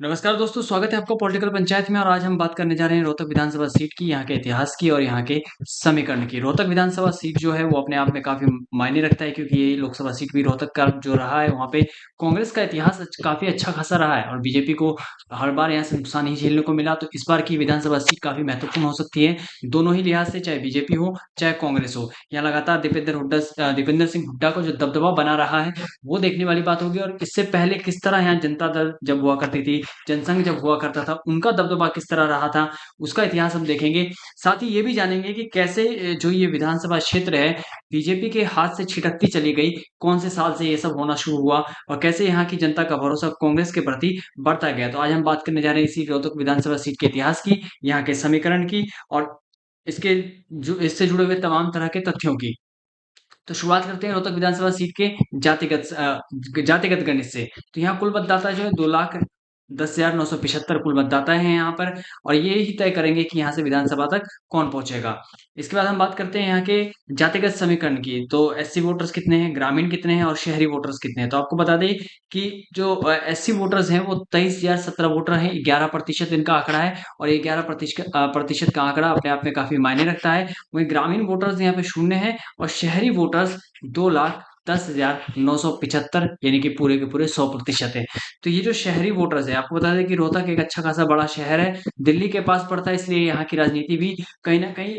नमस्कार दोस्तों, स्वागत है आपका पॉलिटिकल पंचायत में। और आज हम बात करने जा रहे हैं रोहतक विधानसभा सीट की, यहाँ के इतिहास की और यहाँ के समीकरण की। रोहतक विधानसभा सीट जो है वो अपने आप में काफी मायने रखता है, क्योंकि ये लोकसभा सीट भी रोहतक का जो रहा है, वहाँ पे कांग्रेस का इतिहास काफी अच्छा खासा रहा है और बीजेपी को हर बार यहाँ से नुकसान ही झेलने को मिला। तो इस बार की विधानसभा सीट काफी महत्वपूर्ण हो सकती है, दोनों ही लिहाज से, चाहे बीजेपी हो चाहे कांग्रेस हो। यहाँ लगातार दीपेंद्र सिंह हुड्डा को जो दबदबा बना रहा है वो देखने वाली बात होगी। और इससे पहले किस तरह यहाँ जनता दल जब हुआ करती थी, जनसंघ जब हुआ करता था, उनका दबदबा किस तरह रहा था, उसका इतिहास हम देखेंगे। साथ ही ये भी जानेंगे कि कैसे जो ये विधानसभा क्षेत्र है बीजेपी के हाथ से छिटकती चली गई, कौन से साल से ये सब होना शुरू हुआ और कैसे यहाँ की जनता का भरोसा कांग्रेस के प्रति बढ़ता गया। तो आज हम बात करने जा रहे हैं इसी रोहतक विधानसभा सीट के इतिहास की, यहाँ के समीकरण की और इसके जो इससे जुड़े हुए तमाम तरह के तथ्यों की। तो शुरुआत करते हैं रोहतक विधानसभा सीट के जातिगत गणित से। तो यहाँ कुल मतदाता जो है 2,10,975 कुल मतदाता हैं यहाँ पर, और ये ही तय करेंगे कि यहाँ से विधानसभा तक कौन पहुंचेगा। इसके बाद हम बात करते हैं यहाँ के जातिगत समीकरण की। तो एससी वोटर्स कितने हैं, ग्रामीण कितने हैं और शहरी वोटर्स कितने हैं। तो आपको बता दें कि जो एससी वोटर्स हैं वो 23,017 वोटर हैं, 11% इनका आंकड़ा है। और ये 11% का आंकड़ा अपने आप में काफी मायने रखता है। वहीं ग्रामीण वोटर्स यहाँ पे शून्य है और शहरी वोटर्स 2,10,975 यानी कि पूरे के पूरे 100% है। तो ये जो शहरी वोटर्स है, आपको बता दें कि रोहतक एक अच्छा खासा बड़ा शहर है, दिल्ली के पास पड़ता है, इसलिए यहाँ की राजनीति भी कहीं ना कहीं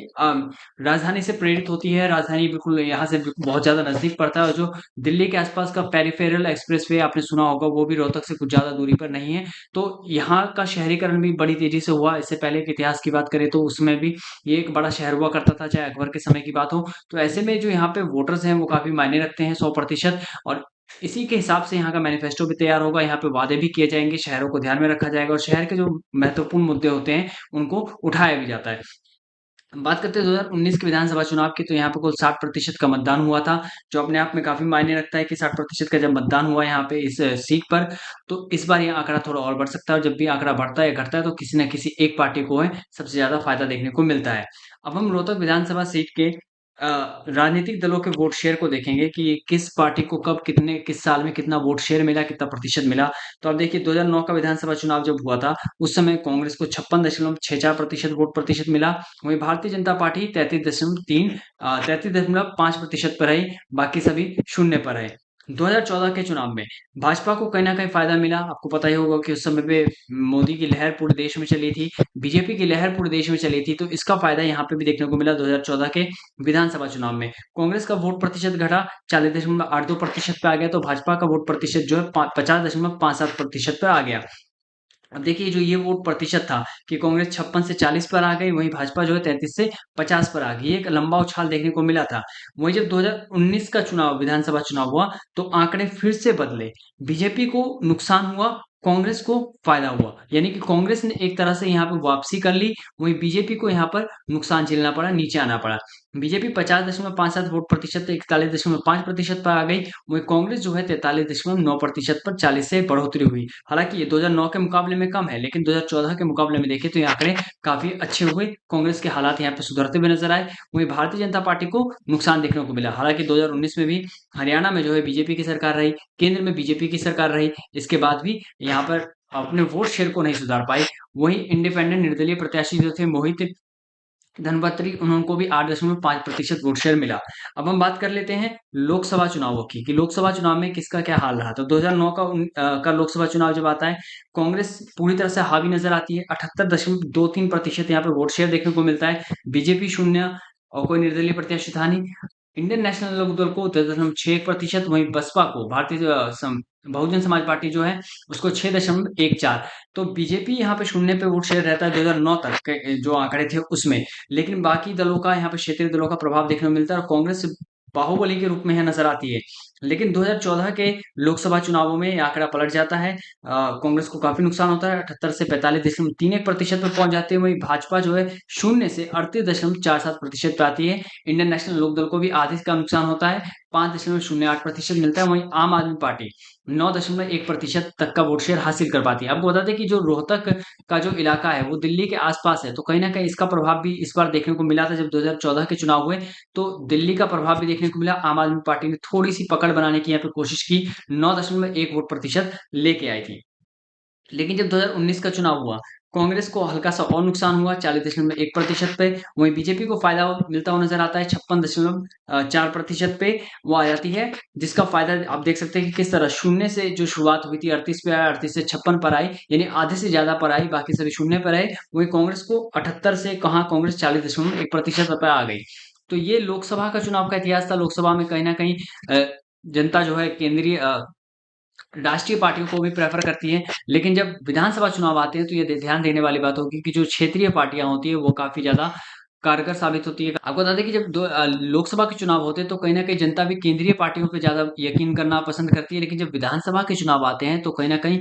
राजधानी से प्रेरित होती है। राजधानी बिल्कुल यहाँ से बहुत ज्यादा नजदीक पड़ता है, और जो दिल्ली के आसपास का पेरिफेरल एक्सप्रेसवे आपने सुना होगा, वो भी रोहतक से कुछ ज्यादा दूरी पर नहीं है। तो यहाँ का शहरीकरण भी बड़ी तेजी से हुआ। इससे पहले के इतिहास की बात करें तो उसमें भी ये एक बड़ा शहर हुआ करता था, चाहे अकबर के समय की बात हो। तो ऐसे में जो यहाँ पे वोटर्स हैं वो काफी मायने रखते हैं, 100%। और इसी के हिसाब से यहाँ का मैनिफेस्टो भी तैयार होगा, यहाँ पे वादे भी किए जाएंगे, शहरों को ध्यान में रखा जाएगा और शहर के जो महत्वपूर्ण मुद्दे होते हैं उनको उठाया भी जाता है। बात करते हैं 2019 के विधानसभा चुनाव की। तो यहाँ पे कुल 60% का मतदान हुआ था, जो अपने आप में काफी मायने रखता है कि 60% का जब मतदान हुआ यहाँ पे इस सीट पर, तो इस बार ये आंकड़ा थोड़ा और बढ़ सकता है। और जब भी आंकड़ा बढ़ता है घटता है तो किसी न किसी एक पार्टी को है सबसे ज्यादा फायदा देखने को मिलता है। अब हम रोहतक विधानसभा सीट के राजनीतिक दलों के वोट शेयर को देखेंगे कि किस पार्टी को कब कितने किस साल में कितना वोट शेयर मिला, कितना प्रतिशत मिला। तो आप देखिए 2009 का विधानसभा चुनाव जब हुआ था, उस समय कांग्रेस को 56.64% वोट प्रतिशत मिला। वहीं भारतीय जनता पार्टी 33.5% पर रही, बाकी सभी शून्य पर रहे। 2014 के चुनाव में भाजपा को कहीं ना कहीं फायदा मिला। आपको पता ही होगा कि उस समय पे मोदी की लहर पूरे देश में चली थी, बीजेपी की लहर पूरे देश में चली थी। तो इसका फायदा यहाँ पे भी देखने को मिला 2014 के विधानसभा चुनाव में। कांग्रेस का वोट प्रतिशत घटा, 40.82% पे आ गया। तो भाजपा का वोट प्रतिशत जो है 50.57% पर आ गया। अब देखिए जो ये वोट प्रतिशत था कि कांग्रेस 56 से 40 पर आ गई, वहीं भाजपा जो है 33 से 50 पर आ गई, एक लंबा उछाल देखने को मिला था। वहीं जब 2019 का चुनाव विधानसभा चुनाव हुआ तो आंकड़े फिर से बदले, बीजेपी को नुकसान हुआ, कांग्रेस को फायदा हुआ। यानी कि कांग्रेस ने एक तरह से यहाँ पे वापसी कर ली, वहीं बीजेपी को यहाँ पर नुकसान झेलना पड़ा, नीचे आना पड़ा। बीजेपी 50.57 वोट प्रतिशत 41.5% पर आ गई, वहीं कांग्रेस जो है 43.9% पर 40 से बढ़ोतरी हुई। हालांकि ये 2009 के मुकाबले में कम है, लेकिन 2014 के मुकाबले में देखें तो ये आंकड़े काफी अच्छे हुए, कांग्रेस के हालात यहाँ पे सुधरते हुए नजर आए। वहीं भारतीय जनता पार्टी को नुकसान देखने को मिला। हालांकि 2019 में भी हरियाणा में जो है बीजेपी की सरकार रही, केंद्र में बीजेपी की सरकार रही, इसके बाद भी यहाँ पर अपने वोट शेयर को नहीं सुधार पाई। वहीं इंडिपेंडेंट निर्दलीय प्रत्याशी जो थे मोहित धनपत्री, उनको भी 8.5% वोट शेयर मिला। अब हम बात कर लेते हैं लोकसभा चुनावों की कि लोकसभा चुनाव में किसका क्या हाल रहा। तो 2009 का लोकसभा चुनाव जब आता है, कांग्रेस पूरी तरह से हावी नजर आती है, 78.23% यहाँ पे वोट शेयर देखने को मिलता है। बीजेपी शून्य और कोई निर्दलीय प्रत्याशी था नहीं। इंडियन नेशनल लोक दल को 10.61%, वहीं बसपा को बहुजन समाज पार्टी जो है उसको 6.14। तो बीजेपी यहाँ पे शून्य पे वोट शेयर रहता है 2009 तक के जो आंकड़े थे उसमें। लेकिन बाकी दलों का यहाँ पे क्षेत्रीय दलों का प्रभाव देखने को मिलता है और कांग्रेस बाहुबली के रूप में है नजर आती है। लेकिन 2014 के लोकसभा चुनावों में ये आंकड़ा पलट जाता है। कांग्रेस को काफी नुकसान होता है, 78 से 45.31% पर पहुंच जाती है। वहीं भाजपा जो है शून्य से 38.47% पे आती है। इंडियन नेशनल लोक दल को भी आधे का नुकसान होता है, 5.08% मिलता है। वहीं आम आदमी पार्टी 9.1% तक का वोट शेयर हासिल कर पाती है। आपको बता दें कि जो रोहतक का जो इलाका है वो दिल्ली के आसपास है, तो कहीं ना कहीं इसका प्रभाव भी इस बार देखने को मिला था। जब 2014 के चुनाव हुए तो दिल्ली का प्रभाव भी देखने को मिला। आम आदमी पार्टी ने थोड़ी सी पकड़ बनाने की यहाँ पे कोशिश की, 9.1 वोट प्रतिशत लेके आई थी। लेकिन जब 2019 का चुनाव हुआ, कांग्रेस को हल्का सा और नुकसान हुआ 40.1% पे। वहीं बीजेपी को फायदा मिलता हुआ नजर आता है 56.4% पे वो आ जाती है, जिसका फायदा आप देख सकते हैं कि किस तरह शून्य से जो शुरुआत हुई थी 38 पे आया, 38 से 56 पर आई, यानी आधे से ज्यादा पर आई, बाकी सभी शून्य पर आए। वहीं कांग्रेस को 78 से कहा कांग्रेस 40.1% पर आ गई। तो ये लोकसभा का चुनाव का इतिहास था। लोकसभा में कहीं ना कहीं जनता जो है केंद्रीय राष्ट्रीय पार्टियों को भी प्रेफर करती है, लेकिन जब विधानसभा चुनाव आते हैं तो ये ध्यान देने वाली बात होगी कि जो क्षेत्रीय पार्टियां होती है वो काफी ज्यादा कारगर साबित होती है। आपको बता दें कि जब लोकसभा के चुनाव होते हैं तो कहीं ना कहीं जनता भी केंद्रीय पार्टियों पे ज्यादा यकीन करना पसंद करती है, लेकिन जब विधानसभा के चुनाव आते हैं तो कहीं ना कहीं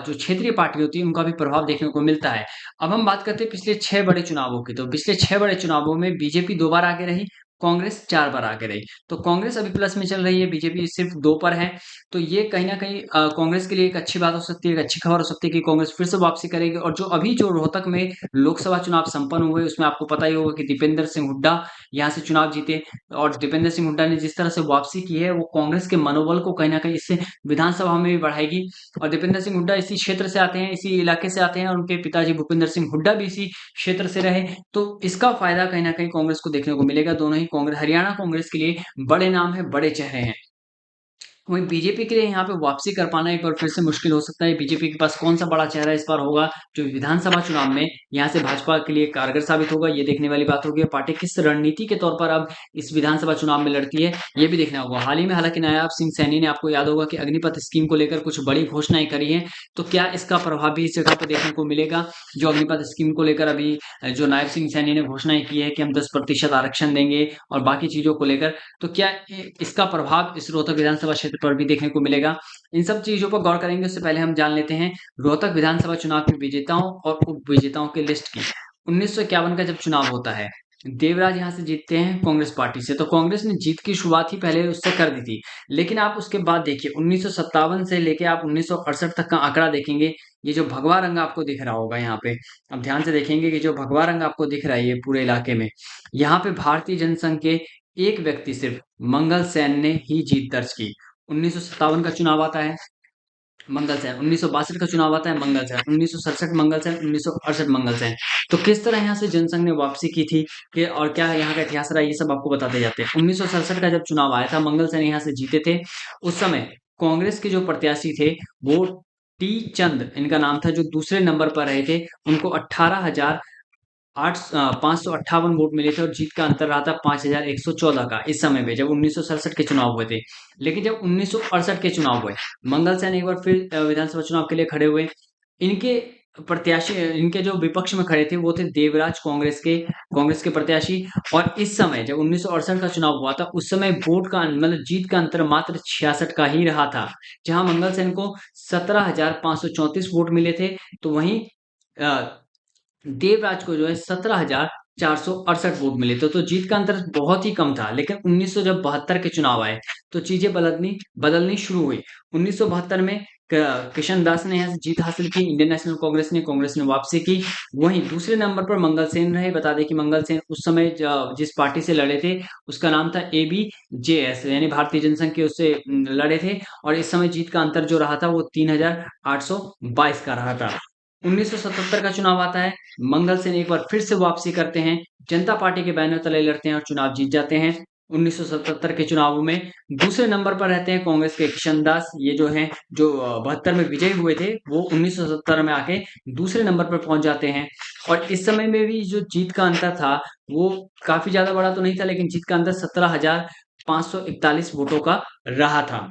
जो क्षेत्रीय पार्टी होती है उनका भी प्रभाव देखने को मिलता है। अब हम बात करते हैं पिछले 6 बड़े चुनावों की। तो पिछले 6 बड़े चुनावों में बीजेपी 2 बार आगे रही, कांग्रेस 4 बार आगे रही। तो कांग्रेस अभी प्लस में चल रही है, बीजेपी सिर्फ 2 पर है। तो ये कहीं न कहीं कांग्रेस के लिए एक अच्छी बात हो सकती है, एक अच्छी खबर हो सकती है कि कांग्रेस फिर से वापसी करेगी। और जो अभी जो रोहतक में लोकसभा चुनाव संपन्न हुए, उसमें आपको पता ही होगा कि दीपेंद्र सिंह हुड्डा यहाँ से चुनाव जीते। और दीपेंद्र सिंह हुड्डा ने जिस तरह से वापसी की है, वो कांग्रेस के मनोबल को कहीं न कहीं इससे विधानसभा में भी बढ़ाएगी। और दीपेंद्र सिंह हुड्डा इसी क्षेत्र से आते हैं, इसी इलाके से आते हैं, और उनके पिताजी भूपेंद्र सिंह हुड्डा भी इसी क्षेत्र से रहे। तो इसका फायदा कहीं न कहीं कांग्रेस को देखने को मिलेगा। दोनों ही कांग्रेस हरियाणा कांग्रेस के लिए बड़े नाम हैं, बड़े चेहरे हैं। वहीं बीजेपी के लिए यहाँ पे वापसी कर पाना एक बार फिर से मुश्किल हो सकता है। बीजेपी के पास कौन सा बड़ा चेहरा इस बार होगा जो विधानसभा चुनाव में यहाँ से भाजपा के लिए कारगर साबित होगा, ये देखने वाली बात होगी। पार्टी किस रणनीति के तौर पर अब इस विधानसभा चुनाव में लड़ती है, ये भी देखना होगा। हाल ही में हालांकि नायाब सिंह सैनी ने, आपको याद होगा कि अग्निपथ स्कीम को लेकर कुछ बड़ी घोषणाएं करी है। तो क्या इसका प्रभाव भी इस जगह पर देखने को मिलेगा? जो अग्निपथ स्कीम को लेकर अभी जो नायब सिंह सैनी ने घोषणाएं की है कि हम 10% आरक्षण देंगे और बाकी चीजों को लेकर, तो क्या इसका प्रभाव इस रोहतक विधानसभा क्षेत्र पर भी देखने को मिलेगा? इन सब चीजों पर गौर करेंगे। उससे पहले हम जान लेते हैं रोहतक विधानसभा चुनाव के विजेताओं और उप विजेताओं की लिस्ट की। 1951 का जब चुनाव होता है, देवराज यहाँ से जीतते हैं कांग्रेस पार्टी से। तो कांग्रेस ने जीत की शुरुआत ही पहले उससे कर दी थी, लेकिन आप उसके बाद देखिए 1957 से लेके आप 1968 तक का आंकड़ा देखेंगे। ये जो भगवा रंग आपको दिख रहा होगा यहाँ पे, अब ध्यान से देखेंगे कि जो भगवा रंग आपको दिख रहा है ये पूरे इलाके में, यहाँ पे भारतीय जनसंघ के एक व्यक्ति सिर्फ मंगल सेन ने ही जीत दर्ज की। 1957 का चुनाव आता है, मंगल सेन। 1962 का चुनाव आता है, मंगल सेन। 1967 मंगल सेन। 1968 मंगल सेन। तो किस तरह यहाँ से जनसंघ ने वापसी की थी कि और क्या यहाँ का इतिहास रहा, ये सब आपको बताते जाते हैं। 1967 का जब चुनाव आया था, मंगल सेन यहाँ से जीते थे। उस समय कांग्रेस के जो प्रत्याशी थे वो टी चंद इनका नाम था, जो दूसरे नंबर पर रहे थे। उनको 558 वोट मिले थे और जीत का अंतर रहा था 5114 का इस समय पे, जब 1967 के चुनाव हुए थे। लेकिन जब 1968 के चुनाव हुए, मंगल सेन एक बार फिर विधानसभा चुनाव के लिए खड़े हुए। इनके प्रत्याशी, इनके जो विपक्ष में खड़े थे वो थे देवराज, कांग्रेस के प्रत्याशी। और इस समय जब 1968 का चुनाव हुआ था, उस समय वोट का मतलब जीत का अंतर मात्र 66 का ही रहा था, जहां मंगल सेन को 17,534 वोट मिले थे। तो वहीं देवराज को जो है 17,468 वोट मिले थे। तो जीत का अंतर बहुत ही कम था। लेकिन 1972 के चुनाव आए तो चीजें बदलनी बदलनी शुरू हुई। 1972 में किशन दास ने यहाँ से जीत हासिल की, इंडियन नेशनल कांग्रेस ने वापसी की। वहीं दूसरे नंबर पर मंगल सेन रहे। बता दें कि मंगल सेन उस समय जिस पार्टी से लड़े थे उसका नाम था ABJS, यानी भारतीय जनसंघ के, उससे लड़े थे। और इस समय जीत का अंतर जो रहा था वो 3,822 का रहा था। 1977 का चुनाव आता है, मंगल सेन एक बार फिर से वापसी करते हैं, जनता पार्टी के बैनर तले लड़ते हैं और चुनाव जीत जाते हैं। 1977 के चुनावों में दूसरे नंबर पर रहते हैं कांग्रेस के किशन दास। ये जो हैं, जो 72 में विजयी हुए थे, वो 1977 में आके दूसरे नंबर पर पहुंच जाते हैं। और इस समय में भी जो जीत का अंतर था वो काफी ज्यादा बड़ा तो नहीं था, लेकिन जीत का अंतर 17,541 वोटों का रहा था।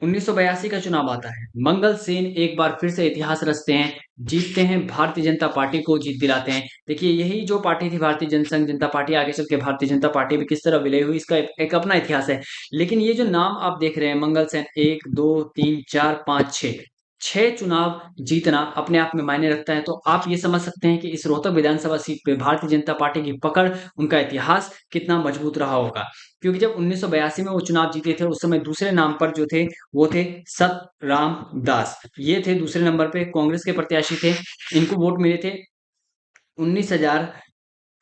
1982 का चुनाव आता है, मंगल सेन एक बार फिर से इतिहास रचते हैं, जीतते हैं, भारतीय जनता पार्टी को जीत दिलाते हैं। देखिए यही जो पार्टी थी भारतीय जनसंघ जनता पार्टी, आगे चल के भारतीय जनता पार्टी भी किस तरह विलय हुई, इसका एक अपना इतिहास है। लेकिन ये जो नाम आप देख रहे हैं, मंगल सेन 1 2 3 4 5 6, 6 चुनाव जीतना अपने आप में मायने रखता है। तो आप ये समझ सकते हैं कि इस रोहतक विधानसभा सीट पे भारतीय जनता पार्टी की पकड़, उनका इतिहास कितना मजबूत रहा होगा। क्योंकि जब 1982 में वो चुनाव जीते थे, उस समय दूसरे नाम पर जो थे वो थे सतराम दास। ये थे दूसरे नंबर पे, कांग्रेस के प्रत्याशी थे। इनको वोट मिले थे 19,000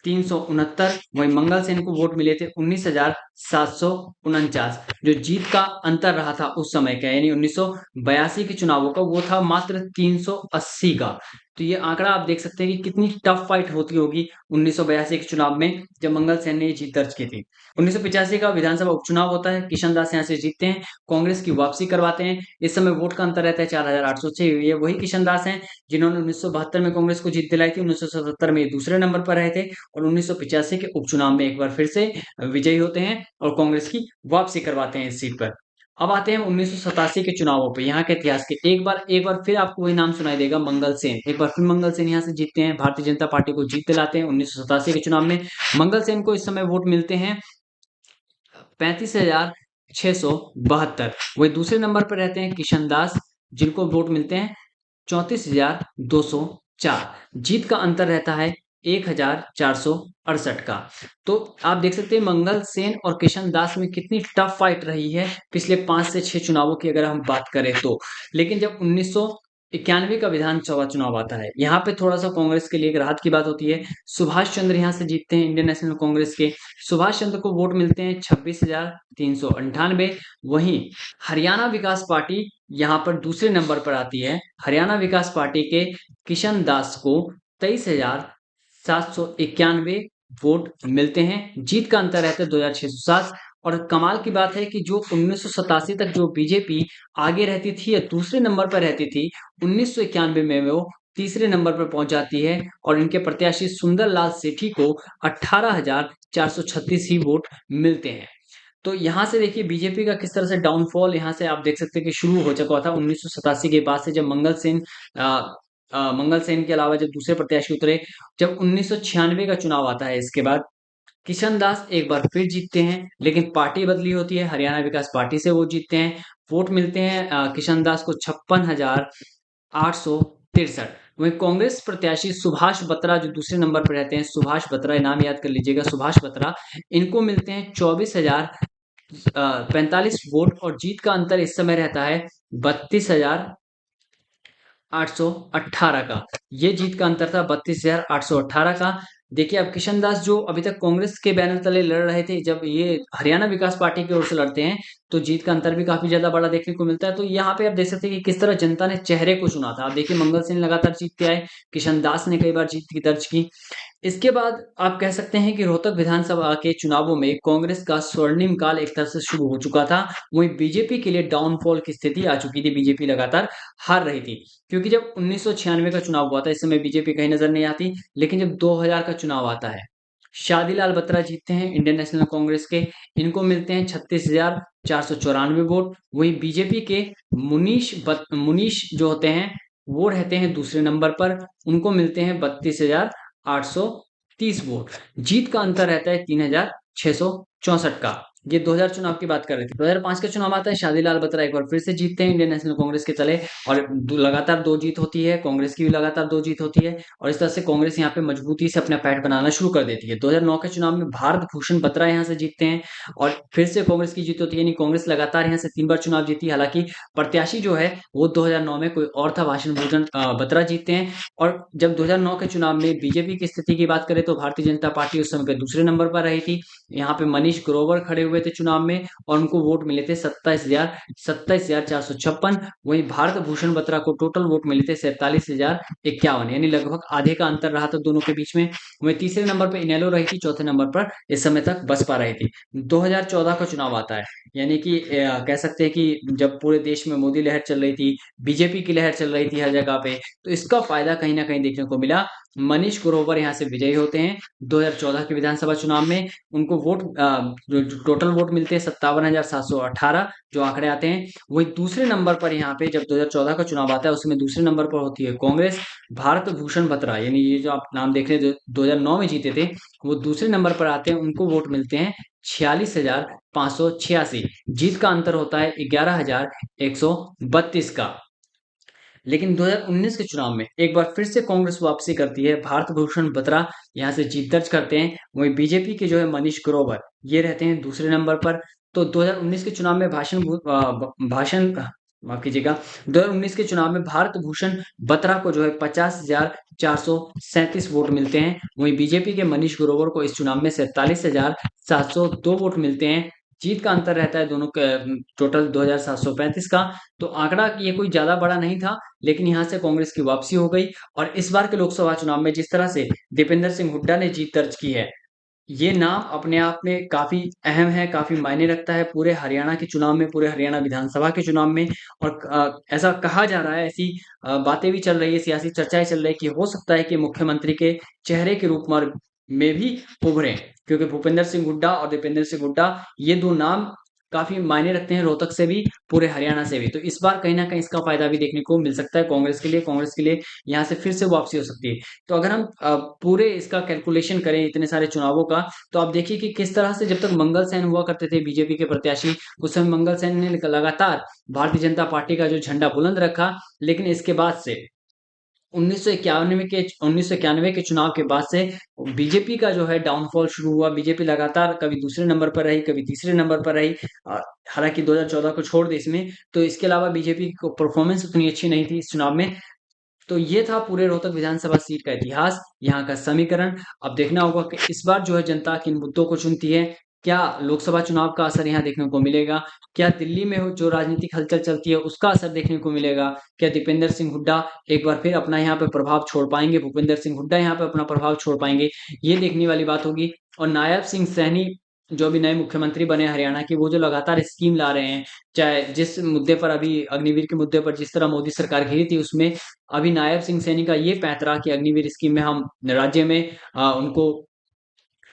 369। वहीं मंगल सेन को वोट मिले थे 19,749। जो जीत का अंतर रहा था उस समय का, यानी 1982 के चुनावों का, वो था मात्र 380 का। तो ये आंकड़ा आप देख सकते हैं कि कितनी टफ फाइट होती होगी 1982 के चुनाव में, जब मंगल सेन ने ये जीत दर्ज की थी। 1985 का विधानसभा उपचुनाव होता है, किशन दास यहाँ से जीतते हैं, कांग्रेस की वापसी करवाते हैं। इस समय वोट का अंतर रहता है 4,806। ये वही किशन दास हैं जिन्होंने 1972 में कांग्रेस को जीत दिलाई थी, 1977 में दूसरे नंबर पर रहे थे, और 1985 के उपचुनाव में एक बार फिर से विजयी होते हैं और कांग्रेस की वापसी करवाते हैं इस सीट पर। अब आते हैं 1987 के चुनावों पे, यहाँ के इतिहास के। एक बार फिर आपको वही नाम सुनाई देगा, मंगल सेन। एक बार फिर मंगल सेन यहाँ से जीतते हैं, भारतीय जनता पार्टी को जीत दिलाते हैं 1987 के चुनाव में। मंगल सेन को इस समय वोट मिलते हैं 35,672। वही दूसरे नंबर पर रहते हैं किशन दास, जिनको वोट मिलते हैं 34,204। जीत का अंतर रहता है 1,468 का। तो आप देख सकते हैं मंगल सेन और किशन दास में कितनी टफ फाइट रही है पिछले 5 से 6 चुनावों की अगर हम बात करें तो। लेकिन जब 1991 का विधानसभा चुनाव आता है, यहाँ पे थोड़ा सा कांग्रेस के लिए एक राहत की बात होती है। सुभाष चंद्र यहाँ से जीतते हैं, इंडियन नेशनल कांग्रेस के। सुभाष चंद्र को वोट मिलते हैं 26,398। वहीं हरियाणा विकास पार्टी यहाँ पर दूसरे नंबर पर आती है। हरियाणा विकास पार्टी के किशन दास को 23,791 वोट मिलते हैं। जीत का अंतर रहता है 2,607। और कमाल की बात है कि जो 1987 तक जो बीजेपी आगे रहती थी या दूसरे नंबर पर रहती थी, 1991 में वो तीसरे नंबर पर पहुंच जाती है, और इनके प्रत्याशी सुंदर लाल सेठी को 18,436 ही वोट मिलते हैं। तो यहाँ से देखिए बीजेपी का किस तरह से डाउनफॉल यहाँ से आप देख सकते हैं कि शुरू हो चुका था 1987 के बाद से, जब मंगल सेन के अलावा जब दूसरे प्रत्याशी उतरे। जब 1996 का चुनाव आता है, इसके बाद किशन दास एक बार फिर जीतते हैं, लेकिन पार्टी बदली होती है, हरियाणा विकास पार्टी से वो जीतते हैं। वोट मिलते हैं किशन दास को 56,863। वहीं कांग्रेस प्रत्याशी सुभाष बत्रा जो दूसरे नंबर पर रहते हैं, सुभाष बत्रा, नाम याद कर लीजिएगा, सुभाष बत्रा, इनको मिलते हैं 24,045 वोट, और जीत का अंतर इस समय रहता है 32,818 का। ये जीत का अंतर था 32,818 का। देखिए अब किशन दास जो अभी तक कांग्रेस के बैनर तले लड़ रहे थे, जब ये हरियाणा विकास पार्टी की ओर से लड़ते हैं तो जीत का अंतर भी काफी ज्यादा बड़ा देखने को मिलता है। तो यहाँ पे आप देख सकते हैं कि किस तरह जनता ने चेहरे को चुना था। आप देखिए मंगल सेन लगातार जीतते आए, किशन दास ने कई बार जीत की दर्ज की। इसके बाद आप कह सकते हैं कि रोहतक विधानसभा के चुनावों में कांग्रेस का स्वर्णिम काल एक तरह से शुरू हो चुका था। वहीं बीजेपी के लिए डाउनफॉल की स्थिति आ चुकी थी, बीजेपी लगातार हार रही थी। क्योंकि जब 1996 का चुनाव हुआ था, इस समय बीजेपी कहीं नजर नहीं आती। लेकिन जब 2000 का चुनाव आता है, शादीलाल बत्रा जीतते हैं इंडियन नेशनल कांग्रेस के। इनको मिलते हैं 36,494 वोट। वहीं बीजेपी के मुनीश जो होते हैं, वो रहते हैं दूसरे नंबर पर। उनको मिलते हैं 32,830 वोट। जीत का अंतर रहता है 3,664 का। ये 2000 चुनाव की बात कर रहे थे। 2005 का चुनाव आता है, शादीलाल बत्रा एक बार फिर से जीतते हैं इंडियन नेशनल कांग्रेस के तले, और लगातार 2 जीत होती है, कांग्रेस की भी लगातार 2 जीत होती है, और इस तरह से कांग्रेस यहाँ पे मजबूती से अपना पैठ बनाना शुरू कर देती है। 2009 के चुनाव में भारत भूषण बत्रा यहाँ से जीतते हैं, और फिर से कांग्रेस की जीत होती है, यानी कांग्रेस लगातार यहाँ से 3 बार चुनाव जीती। हालांकि प्रत्याशी जो है वो 2009 में कोई और था, भाषण भूषण बत्रा जीतते हैं। और जब 2009 के चुनाव में बीजेपी की स्थिति की बात करें तो भारतीय जनता पार्टी उस समय पे दूसरे नंबर पर रही थी। यहाँ पे मनीष ग्रोवर खड़े हुए थे चुनाव में, और उनको वोट मिले थे 27,456। वहीं भारत भूषण बत्रा को टोटल वोट मिले थे 47,051, यानी लगभग आधे का अंतर रहा था दोनों के बीच में। वहीं तीसरे नंबर पर इनेलो रही थी, चौथे नंबर पर इस समय तक बसपा रही थी। 2014 का चुनाव आता है, यानी कि कह सकते हैं कि जब पूरे देश में मोदी लहर चल रही थी, बीजेपी की लहर चल रही थी हर जगह पे, तो इसका फायदा कहीं ना कहीं देखने को मिला। मनीष ग्रोवर यहाँ से विजयी होते हैं 2014 के विधानसभा चुनाव में। उनको जो टोटल वोट मिलते हैं 57,718 जो आंकड़े आते हैं। वही दूसरे नंबर पर यहाँ पे जब 2014 का चुनाव आता है, उसमें दूसरे नंबर पर होती है कांग्रेस। भारत भूषण बत्रा, यानी ये जो आप नाम देख रहे हैं, जो 2009 में जीते थे, वो दूसरे नंबर पर आते हैं। उनको वोट मिलते हैं 46,586। जीत का अंतर होता है 11,132 का। लेकिन 2019 के चुनाव में एक बार फिर से कांग्रेस वापसी करती है, भारत भूषण बत्रा यहाँ से जीत दर्ज करते हैं। वहीं बीजेपी के जो है मनीष ग्रोवर, ये रहते हैं दूसरे नंबर पर। तो 2019 के चुनाव में भाषण माफ कीजिएगा, 2019 के चुनाव में भारत भूषण बत्रा को जो है 50,437 वोट मिलते हैं। वहीं बीजेपी के मनीष ग्रोवर को इस चुनाव में 47,702 वोट मिलते हैं। जीत का अंतर रहता है दोनों के टोटल 2,735 का। तो आंकड़ा ये कोई ज्यादा बड़ा नहीं था, लेकिन यहाँ से कांग्रेस की वापसी हो गई। और इस बार के लोकसभा चुनाव में जिस तरह से दीपेंद्र सिंह हुड्डा ने जीत दर्ज की है, ये नाम अपने आप में काफ़ी अहम है, काफ़ी मायने रखता है पूरे हरियाणा के चुनाव में, पूरे हरियाणा विधानसभा के चुनाव में। और ऐसा कहा जा रहा है, ऐसी बातें भी चल रही है, सियासी चर्चाएँ चल रही है कि हो सकता है कि मुख्यमंत्री के चेहरे के रूप में भी उभरें। क्योंकि भूपेंद्र सिंह हुड्डा और दीपेंद्र सिंह हुड्डा, ये 2 नाम काफ़ी मायने रखते हैं रोहतक से भी, पूरे हरियाणा से भी। तो इस बार कहीं न कहीं इसका फ़ायदा भी देखने को मिल सकता है कांग्रेस के लिए यहाँ से फिर से वापसी हो सकती है। तो अगर हम पूरे इसका कैलकुलेशन करें इतने सारे चुनावों का, तो आप देखिए कि किस तरह से जब तक मंगल सेन हुआ करते थे बीजेपी के प्रत्याशी, उस समय मंगल सेन ने लगातार भारतीय जनता पार्टी का जो झंडा बुलंद रखा। लेकिन इसके बाद से 1991 के चुनाव के बाद से बीजेपी का जो है डाउनफॉल शुरू हुआ। बीजेपी लगातार कभी दूसरे नंबर पर रही, कभी तीसरे नंबर पर रही। हालांकि 2014 को छोड़ दे इसमें, तो इसके अलावा बीजेपी को परफॉर्मेंस उतनी अच्छी नहीं थी इस चुनाव में। तो ये था पूरे रोहतक विधानसभा सीट का इतिहास, यहाँ का समीकरण। अब देखना होगा कि इस बार जो है जनता किन मुद्दों को चुनती है। क्या लोकसभा चुनाव का असर यहाँ देखने को मिलेगा? क्या दिल्ली में जो राजनीतिक हलचल चलती है उसका असर देखने को मिलेगा? क्या दीपेंद्र सिंह हुड्डा एक बार फिर अपना यहाँ पे प्रभाव छोड़ पाएंगे? भूपेंद्र सिंह हुड्डा यहाँ पे अपना प्रभाव छोड़ पाएंगे? ये देखने वाली बात होगी। और नायब सिंह सैनी जो अभी नए मुख्यमंत्री बने हरियाणा के, वो जो लगातार स्कीम ला रहे हैं, चाहे जिस मुद्दे पर अभी अग्निवीर के मुद्दे पर जिस तरह मोदी सरकार घिरी थी, उसमें अभी नायब सिंह सैनी का ये पैंतरा कि अग्निवीर स्कीम में हम राज्य में उनको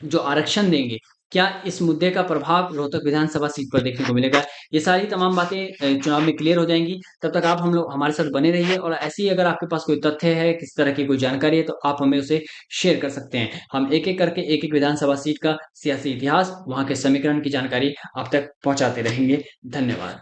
जो आरक्षण देंगे, क्या इस मुद्दे का प्रभाव रोहतक विधानसभा सीट पर देखने को मिलेगा? ये सारी तमाम बातें चुनाव में क्लियर हो जाएंगी। तब तक आप हम लोग हमारे साथ बने रहिए, और ऐसी ही अगर आपके पास कोई तथ्य है, किस तरह की कोई जानकारी है, तो आप हमें उसे शेयर कर सकते हैं। हम एक-एक करके एक-एक विधानसभा सीट का सियासी इतिहास, वहाँ के समीकरण की जानकारी आप तक पहुँचाते रहेंगे। धन्यवाद।